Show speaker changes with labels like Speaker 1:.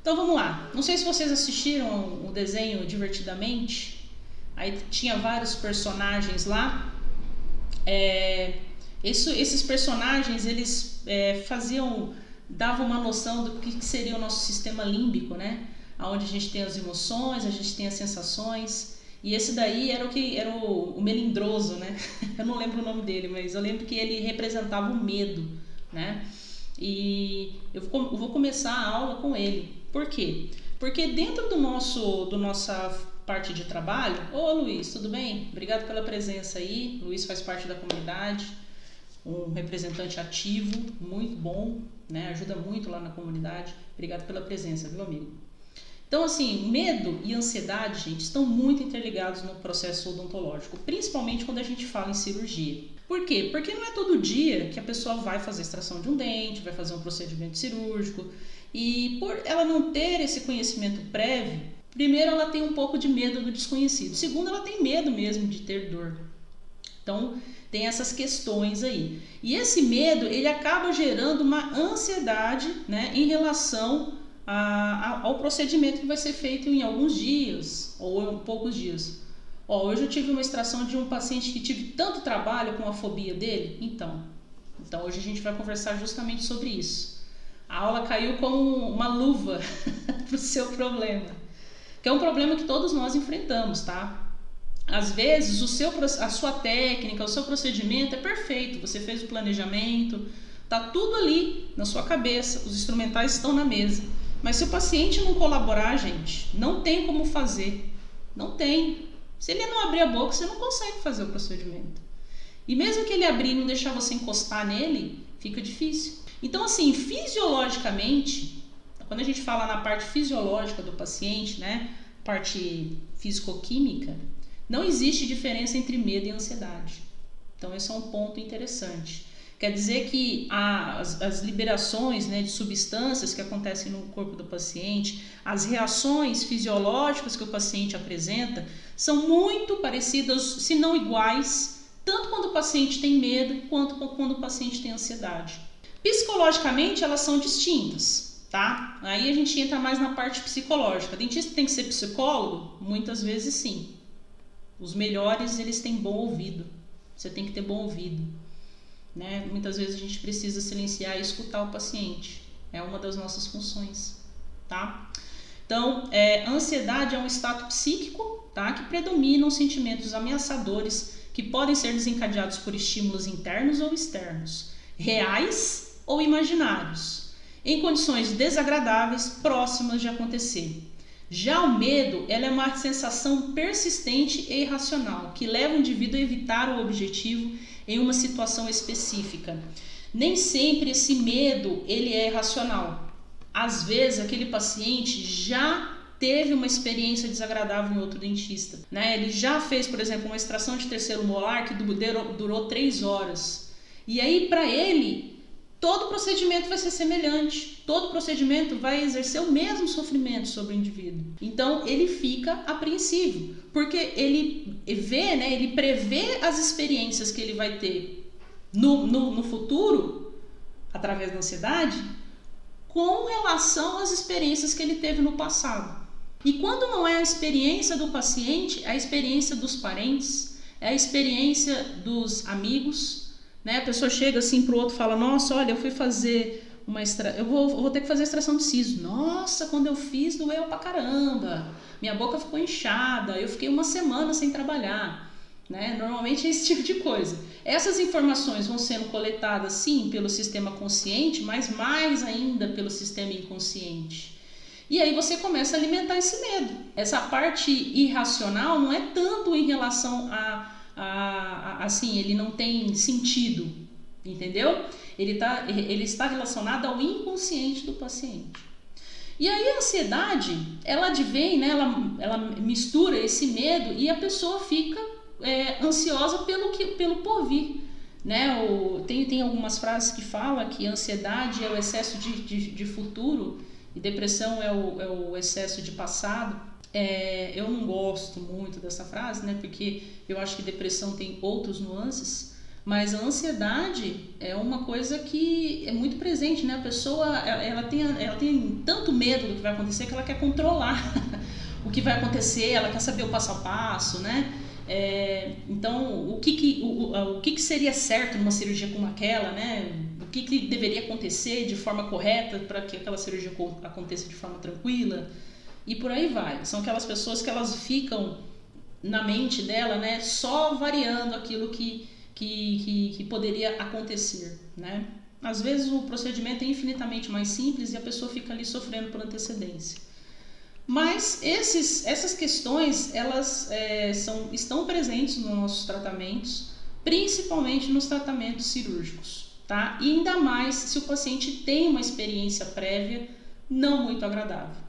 Speaker 1: Então vamos lá. Não sei se vocês assistiram o desenho Divertidamente. Aí tinha vários personagens lá. Esses personagens, eles davam uma noção do que seria o nosso sistema límbico, né? Onde a gente tem as emoções, a gente tem as sensações. E esse daí era o melindroso, né? Eu não lembro o nome dele, mas eu lembro que ele representava o medo, né? E eu vou começar a aula com ele. Por quê? Porque dentro do nossa parte de trabalho... Ô Luiz, tudo bem? Obrigado pela presença aí. O Luiz faz parte da comunidade, um representante ativo, muito bom, né? Ajuda muito lá na comunidade. Obrigado pela presença, viu, amigo? Então, assim, medo e ansiedade, gente, estão muito interligados no processo odontológico, principalmente quando a gente fala em cirurgia. Por quê? Porque não é todo dia que a pessoa vai fazer extração de um dente, vai fazer um procedimento cirúrgico, e por ela não ter esse conhecimento prévio, primeiro ela tem um pouco de medo do desconhecido, segundo ela tem medo mesmo de ter dor. Então, tem essas questões aí. E esse medo, ele acaba gerando uma ansiedade, né, em relação ao procedimento que vai ser feito em alguns dias ou em poucos dias. Hoje eu tive uma extração de um paciente que tive tanto trabalho com a fobia dele. Então hoje a gente vai conversar justamente sobre isso. A aula caiu como uma luva para o seu problema, que é um problema que todos nós enfrentamos, tá? Às vezes a sua técnica, o seu procedimento é perfeito, você fez o planejamento, tá tudo ali na sua cabeça, os instrumentais estão na mesa. Mas se o paciente não colaborar, gente, não tem como fazer. Não tem. Se ele não abrir a boca, você não consegue fazer o procedimento. E mesmo que ele abrir e não deixar você encostar nele, fica difícil. Então, assim, fisiologicamente, quando a gente fala na parte fisiológica do paciente, né, parte fisicoquímica, não existe diferença entre medo e ansiedade. Então, esse é um ponto interessante. Quer dizer que as liberações, né, de substâncias que acontecem no corpo do paciente, as reações fisiológicas que o paciente apresenta, são muito parecidas, se não iguais, tanto quando o paciente tem medo, quanto quando o paciente tem ansiedade. Psicologicamente, elas são distintas, tá? Aí a gente entra mais na parte psicológica. Dentista tem que ser psicólogo? Muitas vezes sim. Os melhores, eles têm bom ouvido. Você tem que ter bom ouvido. Né? Muitas vezes a gente precisa silenciar e escutar o paciente. É uma das nossas funções, tá? Então, a ansiedade é um estado psíquico, tá? Que predominam sentimentos ameaçadores que podem ser desencadeados por estímulos internos ou externos, reais ou imaginários, em condições desagradáveis próximas de acontecer. Já o medo, ela é uma sensação persistente e irracional, que leva o indivíduo a evitar o objetivo em uma situação específica. Nem sempre esse medo ele é irracional. Às vezes aquele paciente já teve uma experiência desagradável em outro dentista, né? Ele já fez, por exemplo, uma extração de terceiro molar que durou 3 horas. E aí para ele todo procedimento vai ser semelhante, todo procedimento vai exercer o mesmo sofrimento sobre o indivíduo. Então ele fica apreensivo, porque ele vê, né, ele prevê as experiências que ele vai ter no futuro, através da ansiedade, com relação às experiências que ele teve no passado. E quando não é a experiência do paciente, é a experiência dos parentes, é a experiência dos amigos, né? A pessoa chega assim pro outro e fala: nossa, olha, eu fui fazer eu vou ter que fazer a extração de siso. Nossa, quando eu fiz doeu pra caramba, minha boca ficou inchada, eu fiquei 1 semana sem trabalhar, né? Normalmente é esse tipo de coisa. Essas informações vão sendo coletadas sim pelo sistema consciente, mas mais ainda pelo sistema inconsciente. E aí você começa a alimentar esse medo. Essa parte irracional não é tanto em relação assim, ele não tem sentido, entendeu? Ele está relacionado ao inconsciente do paciente. E aí a ansiedade, ela advém, né? Ela mistura esse medo e a pessoa fica ansiosa pelo porvir, né? Tem algumas frases que falam que a ansiedade é o excesso de futuro e depressão é o excesso de passado. Eu não gosto muito dessa frase, né? Porque eu acho que depressão tem outros nuances, Mas a ansiedade é uma coisa que é muito presente, né? A pessoa, ela tem tanto medo do que vai acontecer que ela quer controlar o que vai acontecer, ela quer saber o passo a passo, né? Então, o que seria certo numa cirurgia como aquela, né? O que deveria acontecer de forma correta para que aquela cirurgia aconteça de forma tranquila? E por aí vai. São aquelas pessoas que elas ficam na mente dela, né? Só variando aquilo que poderia acontecer, né? Às vezes o procedimento é infinitamente mais simples e a pessoa fica ali sofrendo por antecedência. Mas essas questões, elas estão presentes nos nossos tratamentos, principalmente nos tratamentos cirúrgicos, tá? E ainda mais se o paciente tem uma experiência prévia não muito agradável.